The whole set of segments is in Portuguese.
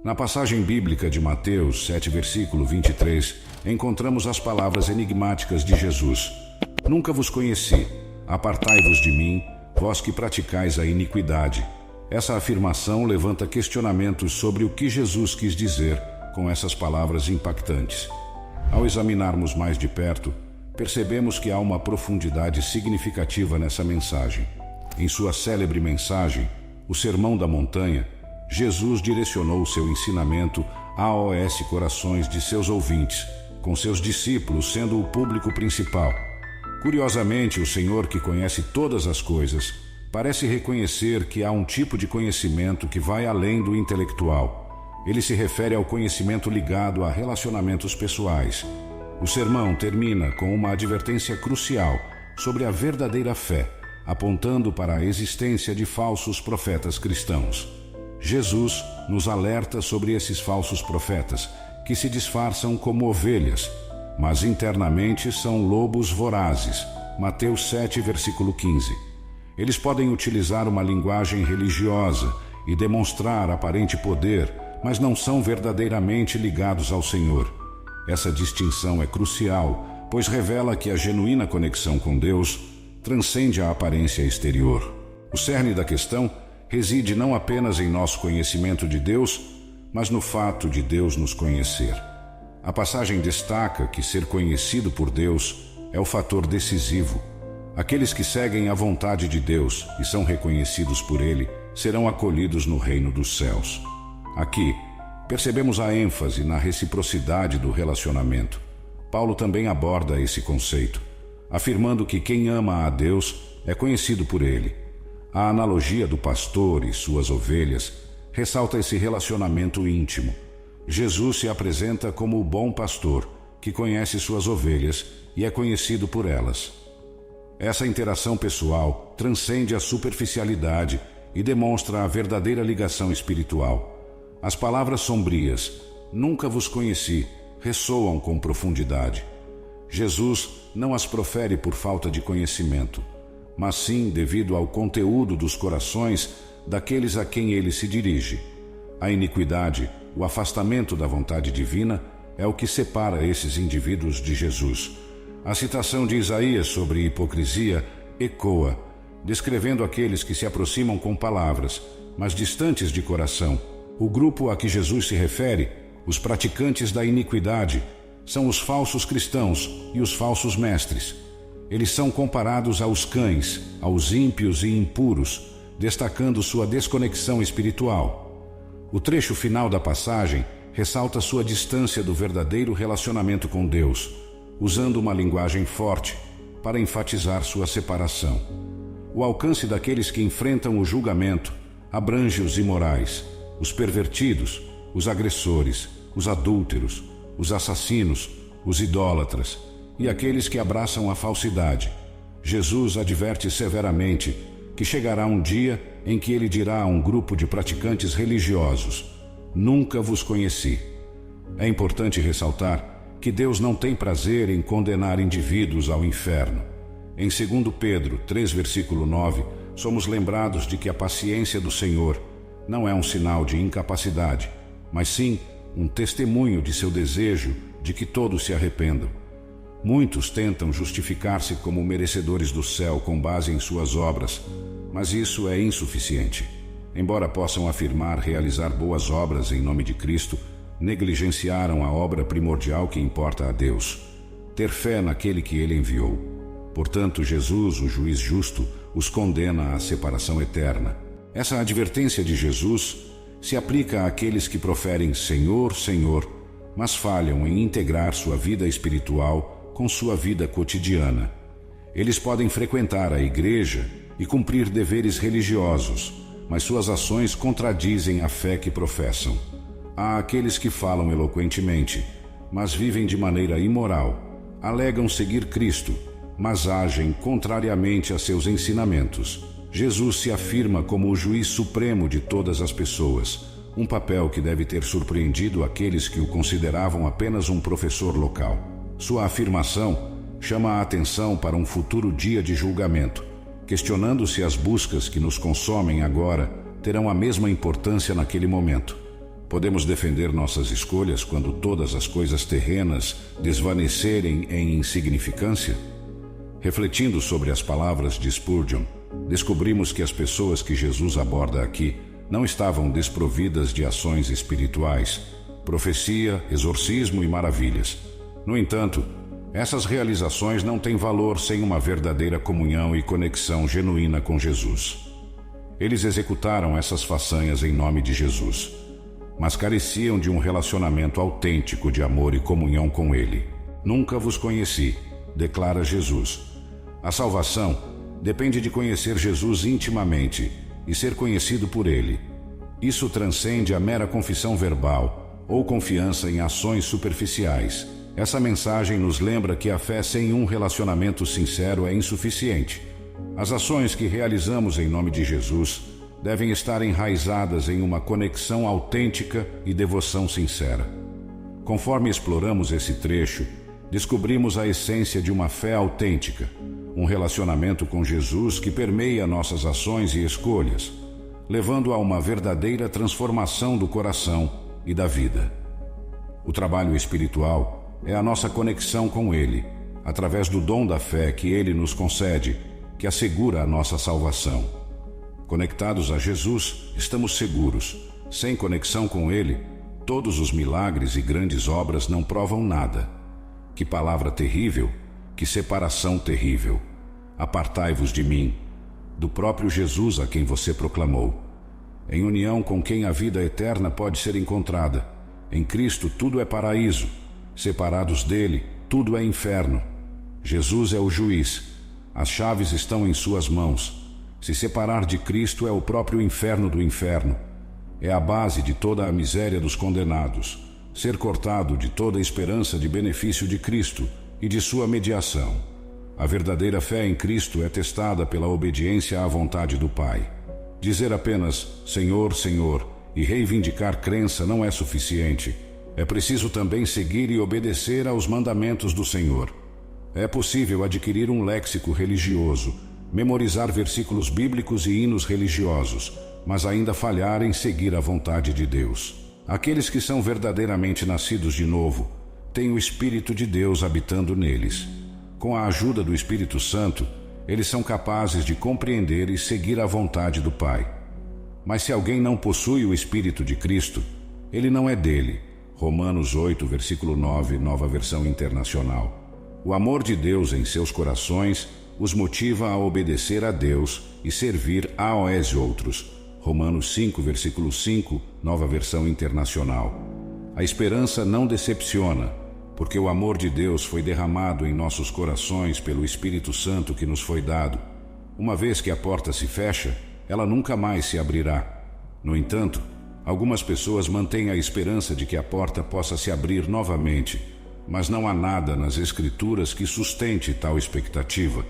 Na passagem bíblica de Mateus 7, versículo 23, encontramos as palavras enigmáticas de Jesus: Nunca vos conheci, apartai-vos de mim, vós que praticais a iniquidade. Essa afirmação levanta questionamentos sobre o que Jesus quis dizer com essas palavras impactantes. Ao examinarmos mais de perto, percebemos que há uma profundidade significativa nessa mensagem. Em sua célebre mensagem, o Sermão da Montanha, Jesus direcionou seu ensinamento aos corações de seus ouvintes, com seus discípulos sendo o público principal. Curiosamente, o Senhor, que conhece todas as coisas, parece reconhecer que há um tipo de conhecimento que vai além do intelectual. Ele se refere ao conhecimento ligado a relacionamentos pessoais. O sermão termina com uma advertência crucial sobre a verdadeira fé, apontando para a existência de falsos profetas cristãos. Jesus nos alerta sobre esses falsos profetas, que se disfarçam como ovelhas, mas internamente são lobos vorazes. Mateus 7, versículo 15. Eles podem utilizar uma linguagem religiosa e demonstrar aparente poder, mas não são verdadeiramente ligados ao Senhor. Essa distinção é crucial, pois revela que a genuína conexão com Deus transcende a aparência exterior. O cerne da questão reside não apenas em nosso conhecimento de Deus, mas no fato de Deus nos conhecer. A passagem destaca que ser conhecido por Deus é o fator decisivo. Aqueles que seguem a vontade de Deus e são reconhecidos por Ele serão acolhidos no reino dos céus. Aqui, percebemos a ênfase na reciprocidade do relacionamento. Paulo também aborda esse conceito, afirmando que quem ama a Deus é conhecido por Ele. A analogia do pastor e suas ovelhas ressalta esse relacionamento íntimo. Jesus se apresenta como o bom pastor, que conhece suas ovelhas e é conhecido por elas. Essa interação pessoal transcende a superficialidade e demonstra a verdadeira ligação espiritual. As palavras sombrias, nunca vos conheci, ressoam com profundidade. Jesus não as profere por falta de conhecimento, mas sim devido ao conteúdo dos corações daqueles a quem ele se dirige. A iniquidade, o afastamento da vontade divina, é o que separa esses indivíduos de Jesus. A citação de Isaías sobre hipocrisia ecoa, descrevendo aqueles que se aproximam com palavras, mas distantes de coração. O grupo a que Jesus se refere, os praticantes da iniquidade, são os falsos cristãos e os falsos mestres. Eles são comparados aos cães, aos ímpios e impuros, destacando sua desconexão espiritual. O trecho final da passagem ressalta sua distância do verdadeiro relacionamento com Deus, usando uma linguagem forte para enfatizar sua separação. O alcance daqueles que enfrentam o julgamento abrange os imorais, os pervertidos, os agressores, os adúlteros, os assassinos, os idólatras e aqueles que abraçam a falsidade. Jesus adverte severamente que chegará um dia em que ele dirá a um grupo de praticantes religiosos: Nunca vos conheci. É importante ressaltar que Deus não tem prazer em condenar indivíduos ao inferno. Em 2 Pedro 3, versículo 9, somos lembrados de que a paciência do Senhor não é um sinal de incapacidade, mas sim um testemunho de seu desejo de que todos se arrependam. Muitos tentam justificar-se como merecedores do céu com base em suas obras, mas isso é insuficiente. Embora possam afirmar realizar boas obras em nome de Cristo, negligenciaram a obra primordial que importa a Deus: ter fé naquele que Ele enviou. Portanto, Jesus, o juiz justo, os condena à separação eterna. Essa advertência de Jesus se aplica àqueles que proferem Senhor, Senhor, mas falham em integrar sua vida espiritual com sua vida cotidiana. Eles podem frequentar a igreja e cumprir deveres religiosos, mas suas ações contradizem a fé que professam. Há aqueles que falam eloquentemente, mas vivem de maneira imoral, alegam seguir Cristo, mas agem contrariamente a seus ensinamentos. Jesus se afirma como o juiz supremo de todas as pessoas, um papel que deve ter surpreendido aqueles que o consideravam apenas um professor local. Sua afirmação chama a atenção para um futuro dia de julgamento, questionando se as buscas que nos consomem agora terão a mesma importância naquele momento. Podemos defender nossas escolhas quando todas as coisas terrenas desvanecerem em insignificância? Refletindo sobre as palavras de Spurgeon, descobrimos que as pessoas que Jesus aborda aqui não estavam desprovidas de ações espirituais, profecia, exorcismo e maravilhas. No entanto, essas realizações não têm valor sem uma verdadeira comunhão e conexão genuína com Jesus. Eles executaram essas façanhas em nome de Jesus, mas careciam de um relacionamento autêntico de amor e comunhão com Ele. Nunca vos conheci, declara Jesus. A salvação depende de conhecer Jesus intimamente e ser conhecido por Ele. Isso transcende a mera confissão verbal ou confiança em ações superficiais. Essa mensagem nos lembra que a fé sem um relacionamento sincero é insuficiente. As ações que realizamos em nome de Jesus devem estar enraizadas em uma conexão autêntica e devoção sincera. Conforme exploramos esse trecho, descobrimos a essência de uma fé autêntica, um relacionamento com Jesus que permeia nossas ações e escolhas, levando a uma verdadeira transformação do coração e da vida. O trabalho espiritual é a nossa conexão com Ele, através do dom da fé que Ele nos concede, que assegura a nossa salvação. Conectados a Jesus, estamos seguros. Sem conexão com Ele, todos os milagres e grandes obras não provam nada. Que palavra terrível, que separação terrível. Apartai-vos de mim, do próprio Jesus a quem você proclamou. Em união com quem a vida eterna pode ser encontrada. Em Cristo tudo é paraíso. Separados dele, tudo é inferno. Jesus é o juiz. As chaves estão em suas mãos. Se separar de Cristo é o próprio inferno do inferno. É a base de toda a miséria dos condenados. Ser cortado de toda a esperança de benefício de Cristo e de sua mediação. A verdadeira fé em Cristo é testada pela obediência à vontade do Pai. Dizer apenas Senhor, Senhor e reivindicar crença não é suficiente. É preciso também seguir e obedecer aos mandamentos do Senhor. É possível adquirir um léxico religioso, memorizar versículos bíblicos e hinos religiosos, mas ainda falhar em seguir a vontade de Deus. Aqueles que são verdadeiramente nascidos de novo têm o Espírito de Deus habitando neles. Com a ajuda do Espírito Santo, eles são capazes de compreender e seguir a vontade do Pai. Mas se alguém não possui o Espírito de Cristo, ele não é dele. Romanos 8, versículo 9, Nova Versão Internacional. O amor de Deus em seus corações os motiva a obedecer a Deus e servir aos outros. Romanos 5, versículo 5, Nova Versão Internacional. A esperança não decepciona, porque o amor de Deus foi derramado em nossos corações pelo Espírito Santo que nos foi dado. Uma vez que a porta se fecha, ela nunca mais se abrirá. No entanto, algumas pessoas mantêm a esperança de que a porta possa se abrir novamente, mas não há nada nas Escrituras que sustente tal expectativa.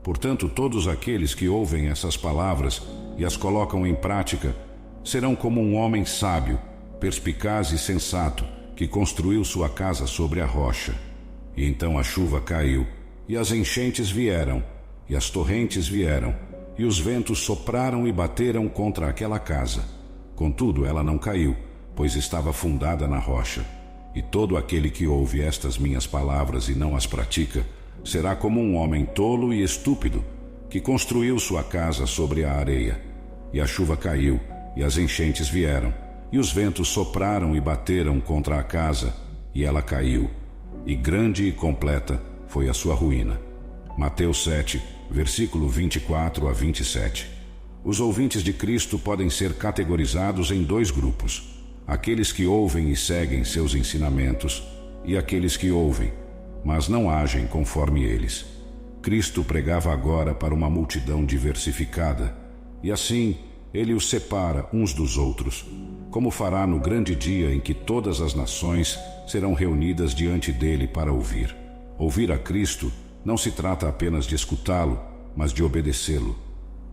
Portanto, todos aqueles que ouvem essas palavras e as colocam em prática serão como um homem sábio, perspicaz e sensato, que construiu sua casa sobre a rocha. E então a chuva caiu, e as enchentes vieram, e as torrentes vieram, e os ventos sopraram e bateram contra aquela casa. Contudo, ela não caiu, pois estava fundada na rocha. E todo aquele que ouve estas minhas palavras e não as pratica, será como um homem tolo e estúpido, que construiu sua casa sobre a areia. E a chuva caiu, e as enchentes vieram, e os ventos sopraram e bateram contra a casa, e ela caiu, e grande e completa foi a sua ruína. Mateus 7, versículo 24 a 27. Os ouvintes de Cristo podem ser categorizados em dois grupos: aqueles que ouvem e seguem seus ensinamentos, e aqueles que ouvem, mas não agem conforme eles. Cristo pregava agora para uma multidão diversificada, e assim ele os separa uns dos outros, como fará no grande dia em que todas as nações serão reunidas diante dele para ouvir. Ouvir a Cristo não se trata apenas de escutá-lo, mas de obedecê-lo.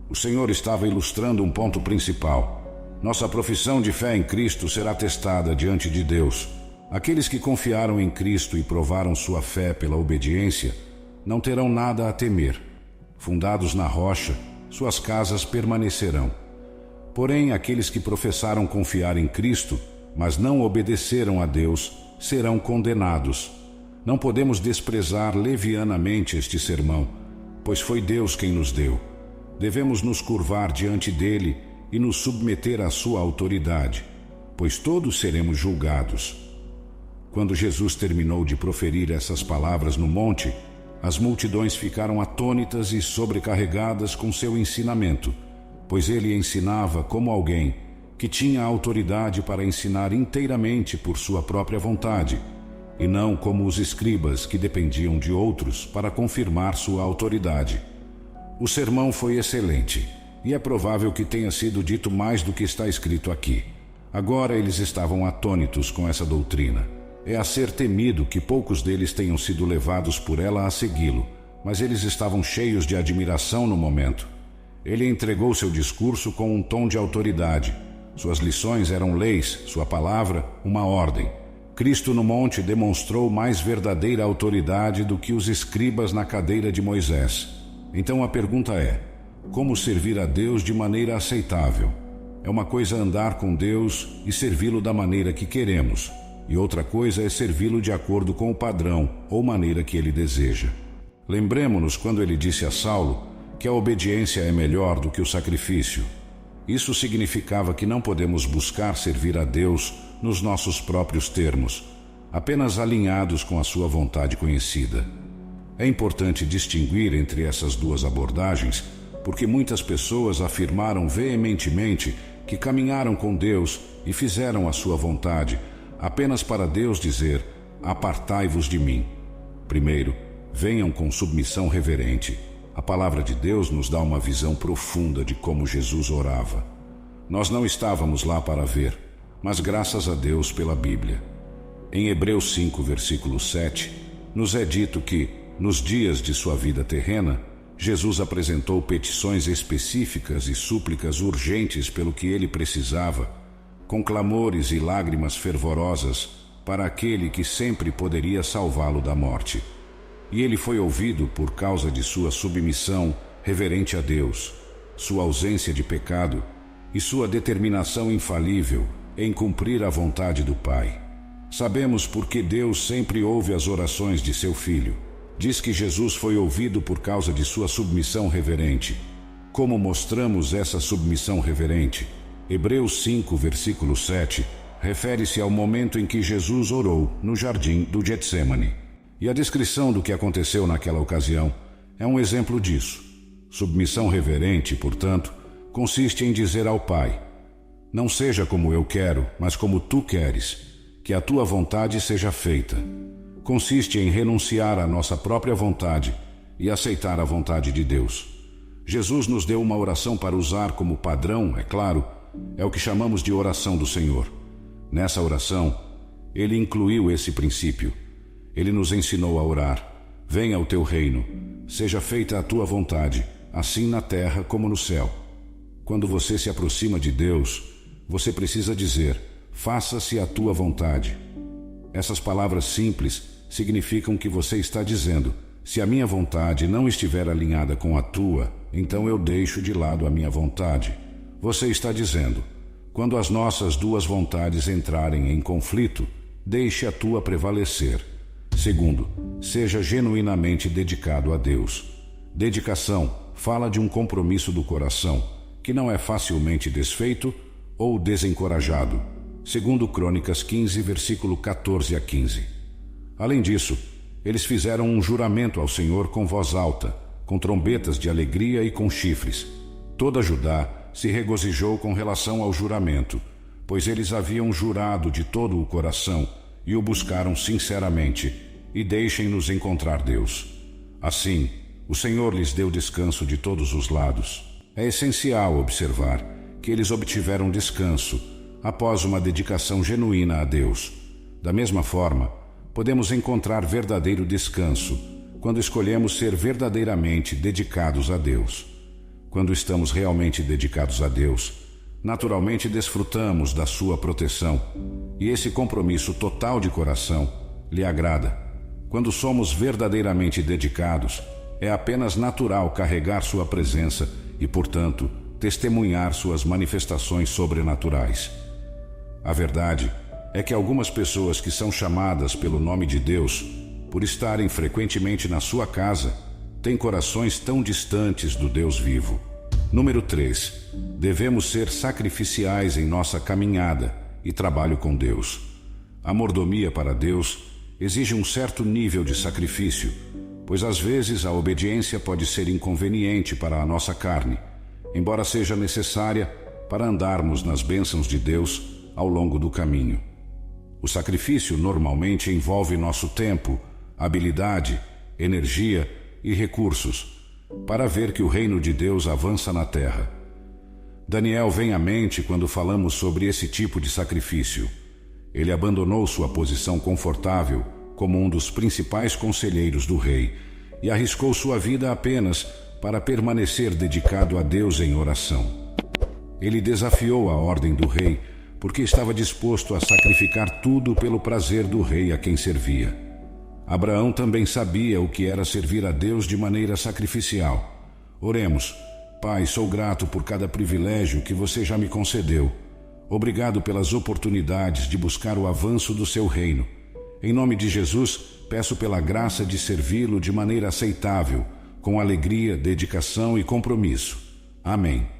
O Senhor estava ilustrando um ponto principal. Nossa profissão de fé em Cristo será testada diante de Deus. Aqueles que confiaram em Cristo e provaram sua fé pela obediência não terão nada a temer. Fundados na rocha, suas casas permanecerão. Porém, aqueles que professaram confiar em Cristo mas não obedeceram a Deus, serão condenados. Não podemos desprezar levianamente este sermão, pois foi Deus quem nos deu. Devemos nos curvar diante dele e nos submeter à sua autoridade, pois todos seremos julgados. Quando Jesus terminou de proferir essas palavras no monte, as multidões ficaram atônitas e sobrecarregadas com seu ensinamento, pois ele ensinava como alguém que tinha autoridade para ensinar inteiramente por sua própria vontade, e não como os escribas que dependiam de outros para confirmar sua autoridade. O sermão foi excelente, e é provável que tenha sido dito mais do que está escrito aqui. Agora eles estavam atônitos com essa doutrina. É a ser temido que poucos deles tenham sido levados por ela a segui-lo, mas eles estavam cheios de admiração no momento. Ele entregou seu discurso com um tom de autoridade. Suas lições eram leis, sua palavra, uma ordem. Cristo no monte demonstrou mais verdadeira autoridade do que os escribas na cadeira de Moisés. Então a pergunta é: como servir a Deus de maneira aceitável? É uma coisa andar com Deus e servi-lo da maneira que queremos, e outra coisa é servi-lo de acordo com o padrão ou maneira que ele deseja. Lembremos-nos quando ele disse a Saulo que a obediência é melhor do que o sacrifício. Isso significava que não podemos buscar servir a Deus nos nossos próprios termos, apenas alinhados com a sua vontade conhecida. É importante distinguir entre essas duas abordagens, porque muitas pessoas afirmaram veementemente que caminharam com Deus e fizeram a sua vontade, apenas para Deus dizer: apartai-vos de mim. Primeiro, venham com submissão reverente. A palavra de Deus nos dá uma visão profunda de como Jesus orava. Nós não estávamos lá para ver, mas graças a Deus pela Bíblia. Em Hebreus 5, versículo 7, nos é dito que, nos dias de sua vida terrena, Jesus apresentou petições específicas e súplicas urgentes pelo que ele precisava, com clamores e lágrimas fervorosas para aquele que sempre poderia salvá-lo da morte. E ele foi ouvido por causa de sua submissão reverente a Deus, sua ausência de pecado e sua determinação infalível em cumprir a vontade do Pai. Sabemos porque Deus sempre ouve as orações de seu Filho. Diz que Jesus foi ouvido por causa de sua submissão reverente. Como mostramos essa submissão reverente? Hebreus 5, versículo 7, refere-se ao momento em que Jesus orou no jardim do Getsêmani. E a descrição do que aconteceu naquela ocasião é um exemplo disso. Submissão reverente, portanto, consiste em dizer ao Pai: não seja como eu quero, mas como tu queres, que a tua vontade seja feita. Consiste em renunciar à nossa própria vontade e aceitar a vontade de Deus. Jesus nos deu uma oração para usar como padrão, é claro, é o que chamamos de oração do Senhor. Nessa oração, ele incluiu esse princípio. Ele nos ensinou a orar: venha o teu reino, seja feita a tua vontade, assim na terra como no céu. Quando você se aproxima de Deus, você precisa dizer: faça-se a tua vontade. Essas palavras simples significam que você está dizendo: se a minha vontade não estiver alinhada com a tua, então eu deixo de lado a minha vontade. Você está dizendo: quando as nossas duas vontades entrarem em conflito, deixe a tua prevalecer. Segundo, seja genuinamente dedicado a Deus. Dedicação fala de um compromisso do coração, que não é facilmente desfeito ou desencorajado. Segundo Crônicas 15, versículo 14 a 15. Além disso, eles fizeram um juramento ao Senhor com voz alta, com trombetas de alegria e com chifres. Toda Judá se regozijou com relação ao juramento, pois eles haviam jurado de todo o coração e o buscaram sinceramente, e deixem-nos encontrar Deus. Assim, o Senhor lhes deu descanso de todos os lados. É essencial observar que eles obtiveram descanso após uma dedicação genuína a Deus. Da mesma forma, podemos encontrar verdadeiro descanso quando escolhemos ser verdadeiramente dedicados a Deus. Quando estamos realmente dedicados a Deus, naturalmente desfrutamos da sua proteção, e esse compromisso total de coração lhe agrada. Quando somos verdadeiramente dedicados, é apenas natural carregar sua presença e, portanto, testemunhar suas manifestações sobrenaturais. A verdade é que algumas pessoas que são chamadas pelo nome de Deus, por estarem frequentemente na sua casa, têm corações tão distantes do Deus vivo. Número 3. Devemos ser sacrificiais em nossa caminhada e trabalho com Deus. A mordomia para Deus exige um certo nível de sacrifício, pois às vezes a obediência pode ser inconveniente para a nossa carne, embora seja necessária para andarmos nas bênçãos de Deus ao longo do caminho. O sacrifício normalmente envolve nosso tempo, habilidade, energia e recursos para ver que o reino de Deus avança na terra. Daniel vem à mente quando falamos sobre esse tipo de sacrifício. Ele abandonou sua posição confortável como um dos principais conselheiros do rei e arriscou sua vida apenas para permanecer dedicado a Deus em oração. Ele desafiou a ordem do rei porque estava disposto a sacrificar tudo pelo prazer do rei a quem servia. Abraão também sabia o que era servir a Deus de maneira sacrificial. Oremos. Pai, sou grato por cada privilégio que você já me concedeu. Obrigado pelas oportunidades de buscar o avanço do seu reino. Em nome de Jesus, peço pela graça de servi-lo de maneira aceitável, com alegria, dedicação e compromisso. Amém.